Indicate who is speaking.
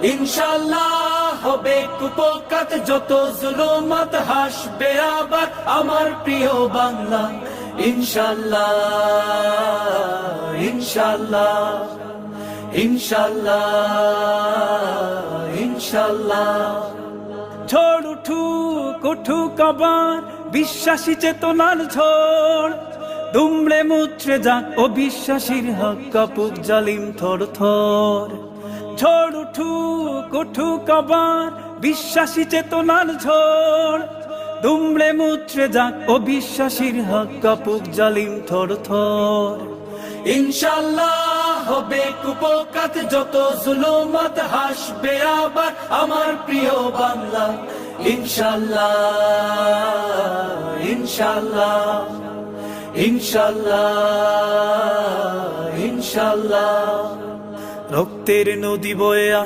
Speaker 1: ইনশাআল্লাহ হবে কুপোকাত, যত জুলুমাত হাসবে আবার আমার প্রিয় বাংলা। ইনশাআল্লাহ ইনশাআল্লাহ ইনশাআল্লাহ ইনশাআল্লাহ। ঝড় উঠুক উঠুক আবার বিশ্বাসী চেতনার ঝড়, দুমড়ে মুচড়ে যাক অবিশ্বাসীর হক, কাঁপুক জালিম থর থর। ঝড় উঠুক উঠুক আবার বিশ্বাসী চেতনার ঝড়, দুমড়ে মুচড়ে যাক অবিশ্বাসীর হক, কাঁপুক জালিম থর থর। ইনশাআল্লাহ হবে কুপোকাত, যত জুলুমাত হাসবে আবার আমার প্রিয় বাংলা। ইনশাআল্লাহ ইনশাআল্লাহ ইনশাআল্লাহ ইনশাআল্লাহ। রক্তের নদী বয়ে